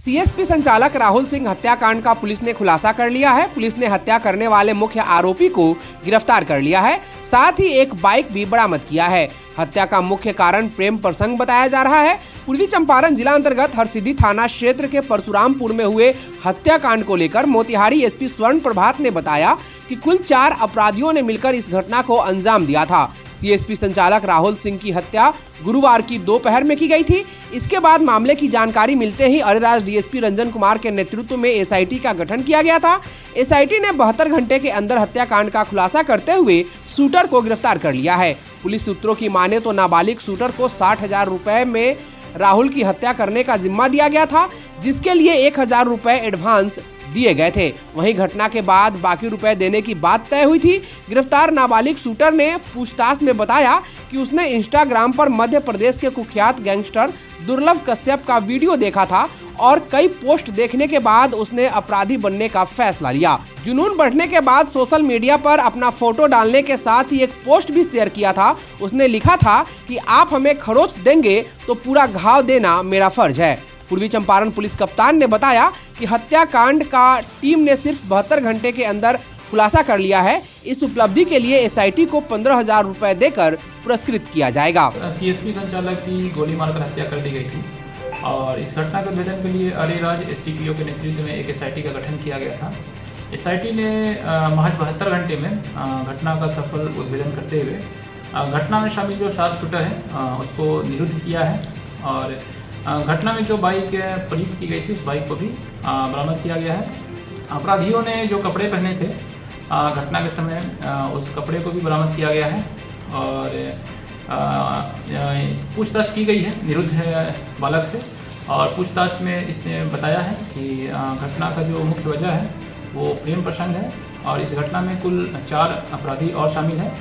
CSP संचालक राहुल सिंह हत्याकांड का पुलिस ने खुलासा कर लिया है। पुलिस ने हत्या करने वाले मुख्य आरोपी को गिरफ्तार कर लिया है, साथ ही एक बाइक भी बरामद किया है। हत्या का मुख्य कारण प्रेम प्रसंग बताया जा रहा है। पूर्वी चंपारण जिला अंतर्गत हरसिद्धि थाना क्षेत्र के परशुरामपुर में हुए हत्याकांड को लेकर मोतिहारी एसपी स्वर्ण प्रभात ने बताया कि कुल 4 अपराधियों ने मिलकर इस घटना को अंजाम दिया था। सीएसपी संचालक राहुल सिंह की हत्या गुरुवार की दोपहर में की गई थी। इसके बाद मामले की जानकारी मिलते ही अरेराज डीएसपी रंजन कुमार के नेतृत्व में एसआईटी का गठन किया गया था। एसआईटी ने 72 घंटे के अंदर हत्याकांड का खुलासा करते हुए शूटर को गिरफ्तार कर लिया है। पुलिस सूत्रों की माने तो नाबालिग शूटर को 60,000 रुपए में राहुल की हत्या करने का जिम्मा दिया गया था, जिसके लिए 1,000 रुपए एडवांस दिए गए थे। वहीं घटना के बाद बाकी रुपए देने की बात तय हुई थी। गिरफ्तार नाबालिग शूटर ने पूछताछ में बताया कि उसने इंस्टाग्राम पर मध्य प्रदेश के कुख्यात गैंगस्टर दुर्लभ कश्यप का वीडियो देखा था और कई पोस्ट देखने के बाद उसने अपराधी बनने का फैसला लिया। जुनून बढ़ने के बाद सोशल मीडिया पर अपना फोटो डालने के साथ ही एक पोस्ट भी शेयर किया था। उसने लिखा था कि आप हमें खरोच देंगे तो पूरा घाव देना मेरा फर्ज है। पूर्वी चंपारण पुलिस कप्तान ने बताया कि हत्याकांड का टीम ने सिर्फ 72 घंटे के अंदर खुलासा कर लिया है। इस उपलब्धि के लिए एसआईटी को 15,000 रुपए देकर पुरस्कृत किया जाएगा। सीएसपी संचालक की गोली मारकर हत्या कर दी गई थी और इस घटना के उद्भेदन के लिए अरेराज एसटीपीओ के नेतृत्व में एक एसआईटी का गठन किया गया था। एसआईटी ने महज 72 घंटे में घटना का सफल उद्भेदन करते हुए घटना में शामिल जो शार्प शूटर है उसको निरुद्ध किया है और घटना में जो बाइक प्रयुक्त की गई थी उस बाइक को भी बरामद किया गया है। अपराधियों ने जो कपड़े पहने थे घटना के समय उस कपड़े को भी बरामद किया गया है और पूछताछ की गई है निरुद्ध बालक से और पूछताछ में इसने बताया है कि घटना का जो मुख्य वजह है वो प्रेम प्रसंग है और इस घटना में कुल 4 अपराधी और शामिल हैं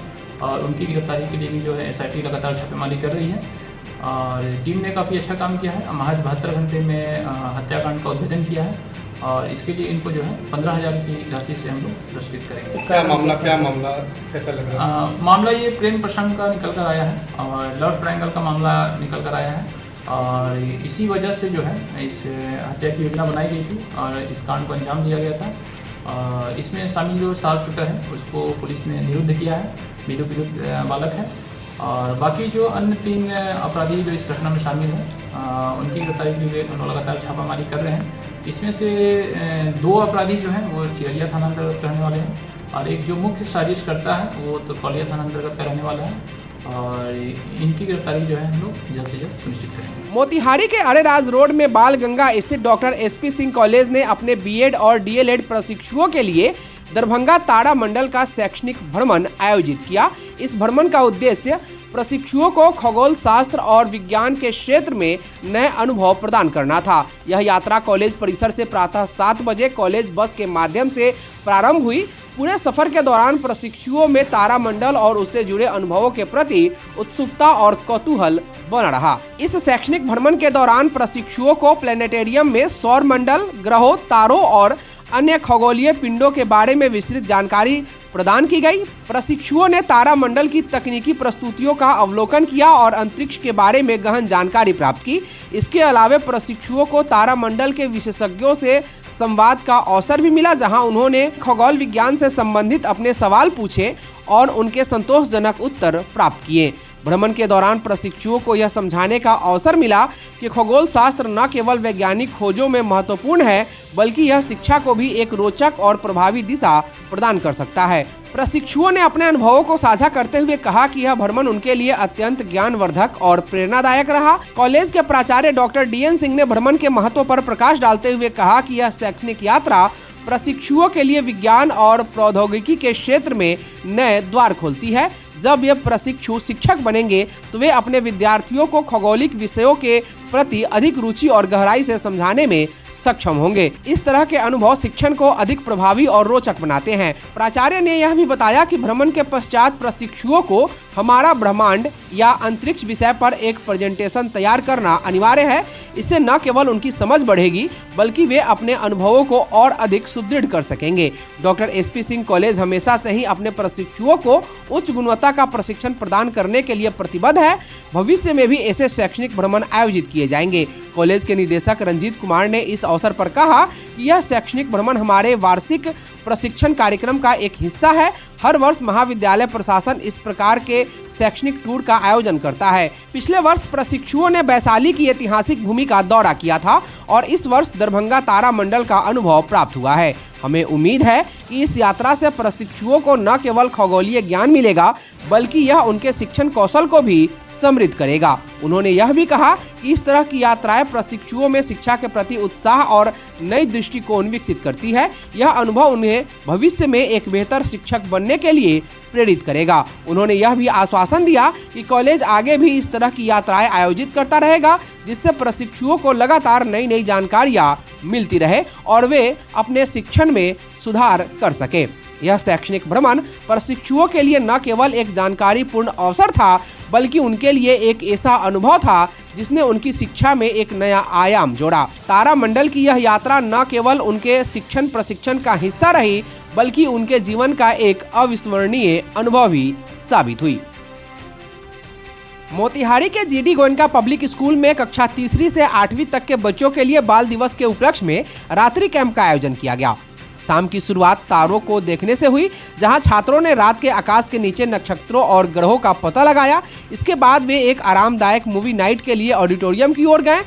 और उनकी गिरफ्तारी के लिए भी जो है एसआईटी लगातार छापेमारी कर रही है और टीम ने काफ़ी अच्छा काम किया है। महज 72 घंटे में हत्याकांड का उद्भेदन किया है और इसके लिए इनको जो है 15,000 की राशि से हम लोग पुरस्कृत करेंगे। क्या मामला कैसा लग रहा है? मामला ये प्रेम प्रसंग का निकल कर आया है और लव ट्रायंगल का मामला निकल कर आया है और इसी वजह से जो है इस हत्या की योजना बनाई गई थी और इस कांड को अंजाम दिया गया था। और इसमें शामिल जो शार्प शूटर है उसको पुलिस ने निरुद्ध किया है, विदु बालक है और बाकी जो अन्य 3 अपराधी जो इस घटना में शामिल हैं उनकी गिरफ्तारी के लिए लगातार छापामारी कर रहे हैं। इसमें से 2 अपराधी जो हैं वो चिरैया थाना अंतर्गत रहने वाले हैं और एक जो मुख्य साजिश करता है वो तो कौलिया थाना अंतर्गत का रहने वाला है और इनकी गिरफ्तारी जो है हम लोग जल्द से जल्द सुनिश्चित करेंगे। मोतिहारी के अरेराज रोड में बाल गंगा स्थित डॉक्टर एसपी सिंह कॉलेज ने अपने बीएड और डीएलएड प्रशिक्षुओं के लिए दरभंगा तारा मंडल का शैक्षणिक भ्रमण आयोजित किया। इस भ्रमण का उद्देश्य प्रशिक्षुओं को खगोल शास्त्र और विज्ञान के क्षेत्र में नए अनुभव प्रदान करना था। यह यात्रा कॉलेज परिसर से प्रातः 7 बजे कॉलेज बस के माध्यम से प्रारंभ हुई। पूरे सफर के दौरान प्रशिक्षुओं में तारामंडल और उससे जुड़े अनुभवों के प्रति उत्सुकता और कौतूहल बना रहा। इस शैक्षणिक भ्रमण के दौरान प्रशिक्षुओं को प्लेनेटेरियम में सौर मंडल, ग्रहों, तारों और अन्य खगोलीय पिंडों के बारे में विस्तृत जानकारी प्रदान की गई। प्रशिक्षुओं ने तारामंडल की तकनीकी प्रस्तुतियों का अवलोकन किया और अंतरिक्ष के बारे में गहन जानकारी प्राप्त की। इसके अलावा प्रशिक्षुओं को तारामंडल के विशेषज्ञों से संवाद का अवसर भी मिला, जहां उन्होंने खगोल विज्ञान से संबंधित अपने सवाल पूछे और उनके संतोषजनक उत्तर प्राप्त किए। भ्रमण के दौरान प्रशिक्षुओं को यह समझाने का अवसर मिला कि खगोल शास्त्र न केवल वैज्ञानिक खोजों में महत्वपूर्ण है बल्कि यह शिक्षा को भी एक रोचक और प्रभावी दिशा प्रदान कर सकता है। प्रशिक्षुओं ने अपने अनुभवों को साझा करते हुए कहा कि यह भ्रमण उनके लिए अत्यंत ज्ञानवर्धक और प्रेरणादायक रहा। कॉलेज के प्राचार्य डॉक्टर डीएन सिंह ने भ्रमण के महत्व पर प्रकाश डालते हुए कहा कि यह शैक्षणिक यात्रा प्रशिक्षुओं के लिए विज्ञान और प्रौद्योगिकी के क्षेत्र में नए द्वार खोलती है। जब ये प्रशिक्षु शिक्षक बनेंगे तो वे अपने विद्यार्थियों को खगोलिक विषयों के प्रति अधिक रुचि और गहराई से समझाने में सक्षम होंगे। इस तरह के अनुभव शिक्षण को अधिक प्रभावी और रोचक बनाते हैं। प्राचार्य ने यह भी बताया कि भ्रमण के पश्चात प्रशिक्षुओं को हमारा ब्रह्मांड या अंतरिक्ष विषय पर एक प्रेजेंटेशन तैयार करना अनिवार्य है। इससे न केवल उनकी समझ बढ़ेगी बल्कि वे अपने अनुभवों को और अधिक सुदृढ़ कर सकेंगे। डॉक्टर एसपी सिंह कॉलेज हमेशा से ही अपने प्रशिक्षुओं को उच्च गुणवत्ता तरह का प्रशिक्षण प्रदान करने के लिए प्रतिबद्ध है। भविष्य में भी ऐसे शैक्षणिक भ्रमण आयोजित किए जाएंगे। कॉलेज के निदेशक रंजीत कुमार ने इस अवसर पर कहा कि यह शैक्षणिक भ्रमण हमारे वार्षिक प्रशिक्षण कार्यक्रम का एक हिस्सा है। हर वर्ष महाविद्यालय प्रशासन इस प्रकार के शैक्षणिक टूर का आयोजन करता है। पिछले वर्ष प्रशिक्षुओं ने वैशाली की ऐतिहासिक भूमि का दौरा किया था और इस वर्ष दरभंगा तारा मंडल का अनुभव प्राप्त हुआ है। हमें उम्मीद है कि इस यात्रा से प्रशिक्षुओं को न केवल खगोलीय ज्ञान मिलेगा बल्कि यह उनके शिक्षण कौशल को भी समृद्ध करेगा। उन्होंने यह भी कहा कि इस तरह की यात्राएं प्रशिक्षुओं में शिक्षा के प्रति उत्साह और नई दृष्टिकोण विकसित करती है। यह अनुभव उन्हें भविष्य में एक बेहतर शिक्षक बनने के लिए प्रेरित करेगा। उन्होंने यह भी आश्वासन दिया कि कॉलेज आगे भी इस तरह की यात्राएं आयोजित करता रहेगा, जिससे प्रशिक्षुओं को लगातार नई नई जानकारियां मिलती रहे और वे अपने शिक्षण में सुधार कर सके। यह शैक्षणिक भ्रमण प्रशिक्षुओं के लिए न केवल एक जानकारीपूर्ण अवसर था बल्कि उनके लिए एक ऐसा अनुभव था जिसने उनकी शिक्षा में एक नया आयाम जोड़ा। तारामंडल की यह यात्रा न केवल उनके शिक्षण प्रशिक्षण का हिस्सा रही बल्कि उनके जीवन का एक अविस्मरणीय अनुभव भी साबित हुई। मोतिहारी के जीडी गोयनका पब्लिक स्कूल में कक्षा 3री से 8वीं तक के बच्चों के लिए बाल दिवस के उपलक्ष्य में रात्रि कैंप का आयोजन किया गया। शाम की शुरुआत तारों को देखने से हुई, जहां छात्रों ने रात के आकाश के नीचे नक्षत्रों और ग्रहों का पता लगाया। इसके बाद वे एक आरामदायक मूवी नाइट के लिए ऑडिटोरियम की ओर गए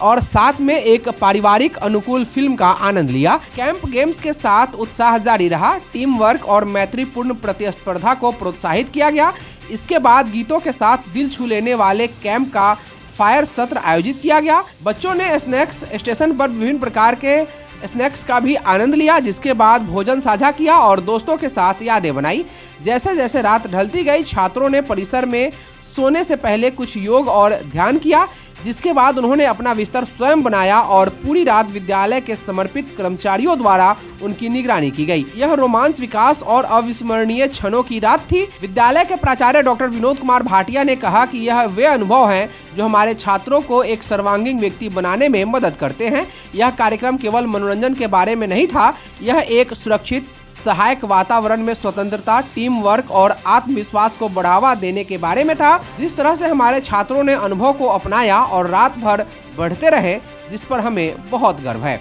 और साथ में एक पारिवारिक अनुकूल फिल्म का आनंद लिया। कैंप गेम्स के साथ उत्साह जारी रहा। टीम वर्क और मैत्रीपूर्ण प्रतिस्पर्धा को प्रोत्साहित किया गया। इसके बाद गीतों के साथ दिल छू लेने वाले कैंप का फायर सत्र आयोजित किया गया। बच्चों ने स्नैक्स स्टेशन पर विभिन्न प्रकार के स्नैक्स का भी आनंद लिया, जिसके बाद भोजन साझा किया और दोस्तों के साथ यादें बनाई। जैसे जैसे रात ढलती गई, छात्रों ने परिसर में सोने से पहले कुछ योग और ध्यान किया, जिसके बाद उन्होंने अपना बिस्तर स्वयं बनाया और पूरी रात विद्यालय के समर्पित कर्मचारियों द्वारा उनकी निगरानी की गई। यह रोमांच, विकास और अविस्मरणीय क्षणों की रात थी। विद्यालय के प्राचार्य डॉक्टर विनोद कुमार भाटिया ने कहा कि यह वे अनुभव हैं जो हमारे छात्रों को एक सर्वांगीण व्यक्ति बनाने में मदद करते हैं। यह कार्यक्रम केवल मनोरंजन के बारे में नहीं था, यह एक सुरक्षित सहायक वातावरण में स्वतंत्रता, टीम वर्क और आत्मविश्वास को बढ़ावा देने के बारे में था। जिस तरह से हमारे छात्रों ने अनुभव को अपनाया और रात भर बढ़ते रहे, जिस पर हमें बहुत गर्व है।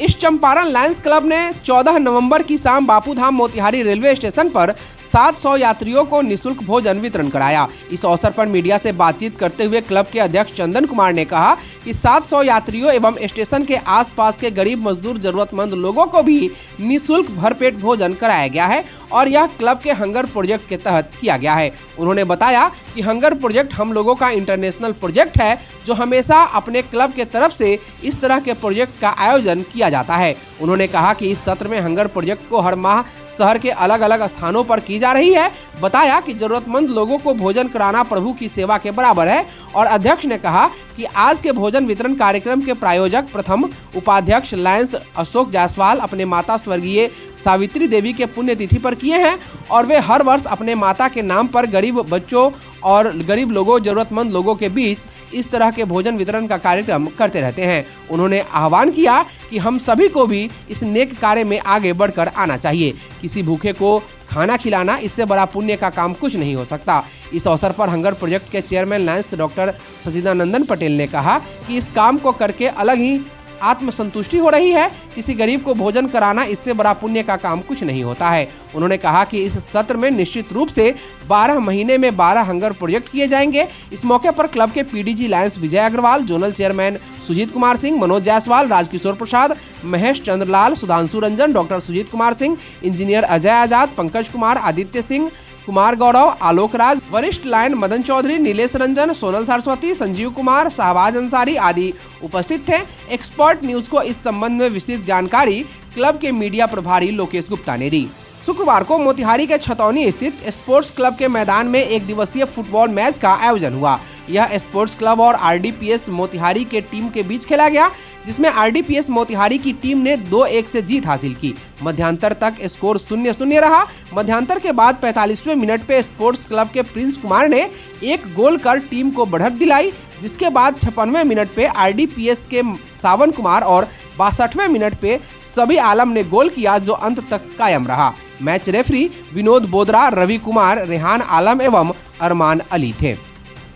इस चंपारण लायंस क्लब ने 14 नवंबर की शाम बापूधाम मोतिहारी रेलवे स्टेशन पर 700 यात्रियों को निःशुल्क भोजन वितरण कराया। इस अवसर पर मीडिया से बातचीत करते हुए क्लब के अध्यक्ष चंदन कुमार ने कहा कि 700 यात्रियों एवं स्टेशन के आसपास के गरीब, मजदूर, जरूरतमंद लोगों को भी निःशुल्क भरपेट भोजन कराया गया है और यह क्लब के हंगर प्रोजेक्ट के तहत किया गया है। उन्होंने बताया कि हंगर प्रोजेक्ट हम लोगों का इंटरनेशनल प्रोजेक्ट है, जो हमेशा अपने क्लब के तरफ से इस तरह के प्रोजेक्ट का आयोजन किया जाता है। उन्होंने कहा कि इस सत्र में हंगर प्रोजेक्ट को हर माह शहर के अलग अलग स्थानों पर की जा रही है। बताया कि जरूरतमंद लोगों को भोजन कराना प्रभु की सेवा के बराबर है और अध्यक्ष ने कहा कि आज के भोजन वितरण कार्यक्रम के प्रायोजक प्रथम उपाध्यक्ष लायंस अशोक जायसवाल अपने माता स्वर्गीय सावित्री देवी के पुण्यतिथि पर किए हैं और वे हर वर्ष अपने माता के नाम पर गरीब बच्चों और गरीब लोगों, जरूरतमंद लोगों के बीच इस तरह के भोजन वितरण का कार्यक्रम करते रहते हैं। उन्होंने आह्वान किया कि हम सभी को भी इस नेक कार्य में आगे बढ़कर आना चाहिए। किसी भूखे को खाना खिलाना, इससे बड़ा पुण्य का काम कुछ नहीं हो सकता। इस अवसर पर हंगर प्रोजेक्ट के chairman Lions doctor Sachidanandan Patel ने कहा कि इस काम को करके अलग ही आत्मसंतुष्टि हो रही है। किसी गरीब को भोजन कराना, इससे बड़ा पुण्य का काम कुछ नहीं होता है। उन्होंने कहा कि इस सत्र में निश्चित रूप से 12 महीने में 12 हंगर प्रोजेक्ट किए जाएंगे। इस मौके पर क्लब के पीडीजी लायंस विजय अग्रवाल, जोनल चेयरमैन सुजीत कुमार सिंह, मनोज जायसवाल, राजकिशोर प्रसाद, महेश चंद्रलाल, सुधांशु रंजन, डॉक्टर सुजीत कुमार सिंह, इंजीनियर अजय आजाद, पंकज कुमार, आदित्य सिंह, कुमार गौरव, आलोक राज, वरिष्ठ लायन मदन चौधरी, नीलेश रंजन, सोनल सरस्वती, संजीव कुमार, शाहबाज अंसारी आदि उपस्थित थे। एक्सपर्ट न्यूज को इस संबंध में विस्तृत जानकारी क्लब के मीडिया प्रभारी लोकेश गुप्ता ने दी। शुक्रवार को मोतिहारी के छतौनी स्थित स्पोर्ट्स क्लब के मैदान में एक दिवसीय फुटबॉल मैच का आयोजन हुआ। यह स्पोर्ट्स क्लब और आरडीपीएस मोतिहारी के टीम के बीच खेला गया, जिसमें आरडीपीएस मोतिहारी की टीम ने 2-1 से जीत हासिल की। मध्यांतर तक स्कोर 0-0 रहा। मध्यांतर के बाद 45वें मिनट पे स्पोर्ट्स क्लब के प्रिंस कुमार ने एक गोल कर टीम को बढ़त दिलाई, जिसके बाद 56वें मिनट पे आरडीपीएस के सावन कुमार और 62वें मिनट पे सभी आलम ने गोल किया, जो अंत तक कायम रहा। मैच रेफरी विनोद बोदरा, रवि कुमार, रेहान आलम एवं अरमान अली थे।